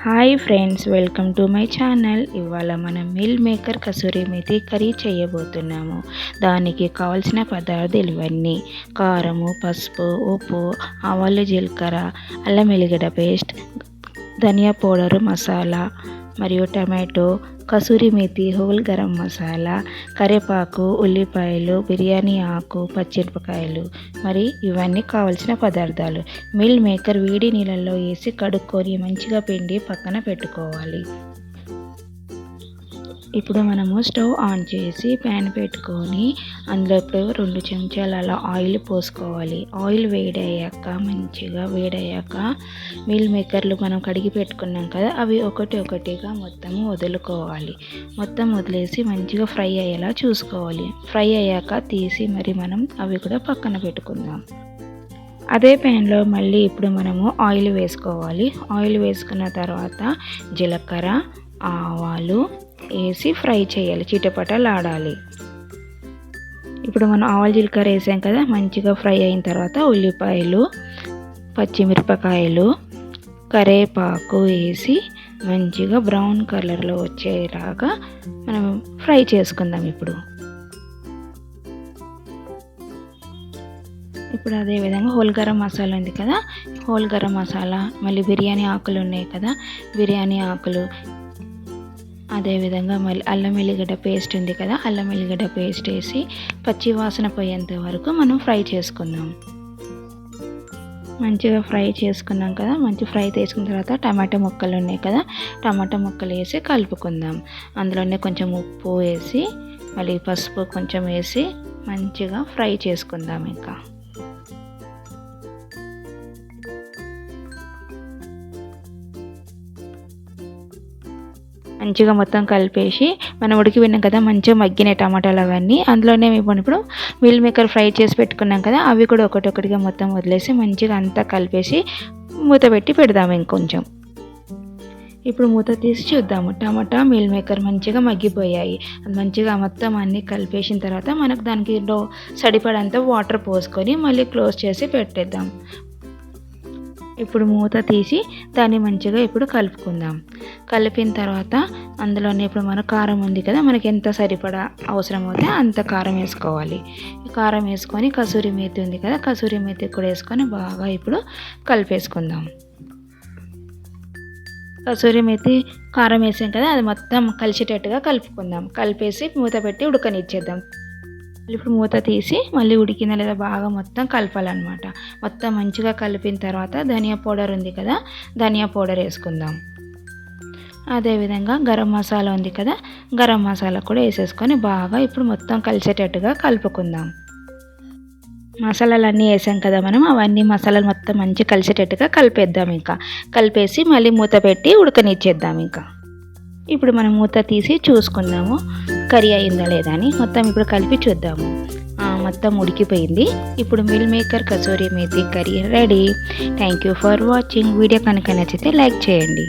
Hi friends, welcome to my channel. ఇవాళ మనం meal maker kasuri methi curry చేయబోతున్నాము. దానికి కావాల్సిన పదార్థాలు ఇవన్నీ: కారము, పసుపు, ఉప్పు, ఆవాలు, జీలకర్ర, అల్లం వెల్లిగడ్డ పేస్ట్, ధనియా పౌడరు, మసాలా మరియు టమాటో, కసూరి మేతి, హోల్ గరం మసాలా, కరివేపాకు, ఉల్లిపాయలు, బిర్యానీ ఆకు, పచ్చిమిరపకాయలు. మరి ఇవన్నీ కావాల్సిన పదార్థాలు. మిల్ మేకర్ వేడి నీళ్ళల్లో వేసి కడుక్కొని మంచిగా పిండి పక్కన పెట్టుకోవాలి. ఇప్పుడు మనము స్టవ్ ఆన్ చేసి ప్యాన్ పెట్టుకొని అందులో ఇప్పుడు 2 చెంచాలు అలా ఆయిల్ పోసుకోవాలి. ఆయిల్ మంచిగా వేడయ్యాక మిల్ మేకర్లు మనం కడిగి పెట్టుకున్నాం కదా, అవి ఒకటిగా మొత్తము వదులుకోవాలి. మొత్తం వదిలేసి మంచిగా ఫ్రై అయ్యేలా చూసుకోవాలి. ఫ్రై అయ్యాక తీసి మరి మనం అవి కూడా పక్కన పెట్టుకుందాం. అదే ప్యాన్లో మళ్ళీ ఇప్పుడు మనము ఆయిల్ వేసుకోవాలి. ఆయిల్ వేసుకున్న తర్వాత జీలకర్ర, ఆవాలు వేసి ఫ్రై చేయాలి, చిటపటలాడాలి. ఇప్పుడు మనం ఆవాలు జీలకర్ర వేసాం కదా, మంచిగా ఫ్రై అయిన తర్వాత ఉల్లిపాయలు, పచ్చిమిరపకాయలు, కరివేపాకు వేసి మంచిగా బ్రౌన్ కలర్లో వచ్చేలాగా మనం ఫ్రై చేసుకుందాం. ఇప్పుడు అదేవిధంగా హోల్ గరం మసాలా ఉంది కదా, హోల్ గరం మసాలా, మళ్ళీ బిర్యానీ ఆకులు ఉన్నాయి కదా, బిర్యానీ ఆకులు, అదేవిధంగా మళ్ళీ అల్లం వెల్లిగడ్డ పేస్ట్ ఉంది కదా, అల్లం వెల్లిగడ్డ పేస్ట్ వేసి పచ్చి వాసన పోయేంత వరకు మనం ఫ్రై చేసుకుందాం. మంచిగా ఫ్రై చేసుకున్నాం కదా, మంచి ఫ్రై చేసుకున్న తర్వాత టమాటా ముక్కలు ఉన్నాయి కదా, టమాటా ముక్కలు వేసి కలుపుకుందాం. అందులోనే కొంచెం ఉప్పు వేసి మళ్ళీ పసుపు కొంచెం వేసి మంచిగా ఫ్రై చేసుకుందాం. ఇంకా మంచిగా మొత్తం కలిపేసి మనం ఉడికి విన్నాం కదా, మంచిగా మగ్గిన టమాటాలు అవన్నీ అందులోనే ఇప్పుడు మిల్ మేకర్ ఫ్రై చేసి పెట్టుకున్నాం కదా, అవి కూడా ఒకటిగా మొత్తం వదిలేసి మంచిగా అంతా కలిపేసి మూత పెట్టి పెడదాము. ఇంకొంచెం ఇప్పుడు మూత తీసి చూద్దాము. టమాటా మిల్ మేకర్ మంచిగా మగ్గిపోయాయి. మంచిగా మొత్తం అన్నీ కలిపేసిన తర్వాత మనకు దానికి సరిపడంత వాటర్ పోసుకొని మళ్ళీ క్లోజ్ చేసి పెట్టేద్దాం. ఇప్పుడు మూత తీసి దాన్ని మంచిగా ఇప్పుడు కలుపుకుందాం. కలిపిన తర్వాత అందులోనే ఇప్పుడు మన కారం ఉంది కదా, మనకి ఎంత సరిపడా అవసరం అవుతే అంత కారం వేసుకోవాలి. కారం వేసుకొని కసూరి మేతి ఉంది కదా, కసూరి మేతి కూడా వేసుకొని బాగా ఇప్పుడు కలిపేసుకుందాం. కసూరి మేతి కారం వేసాం కదా, అది మొత్తం కలిసేటట్టుగా కలుపుకుందాం. కలిపేసి మూత పెట్టి ఉడకనిచ్చేద్దాం. ఇప్పుడు మూత తీసి మళ్ళీ ఉడికిందా లేదా బాగా మొత్తం కలపాలన్నమాట. మొత్తం మంచిగా కలిపిన తర్వాత ధనియా పౌడర్ ఉంది కదా, ధనియా పౌడర్ వేసుకుందాం. అదేవిధంగా గరం మసాలా ఉంది కదా, గరం మసాలా కూడా వేసేసుకొని బాగా ఇప్పుడు మొత్తం కలిసేటట్టుగా కలుపుకుందాం. మసాలాలన్నీ వేసాం కదా మనం, అవన్నీ మసాలాలు మొత్తం మంచి కలిసేటట్టుగా కలిపేద్దాం. ఇంకా కలిపేసి మళ్ళీ మూత పెట్టి ఉడకనిచ్చేద్దాం. ఇప్పుడు మనం మూత తీసి చూసుకుందాము కర్రీ అయిందా లేదా అని. మొత్తం ఇప్పుడు కలిపి చూద్దాము. మొత్తం ఉడికిపోయింది. ఇప్పుడు meal maker kasuri methi curry ready. Thank you for watching. Video కనుక నచ్చితే లైక్ చేయండి.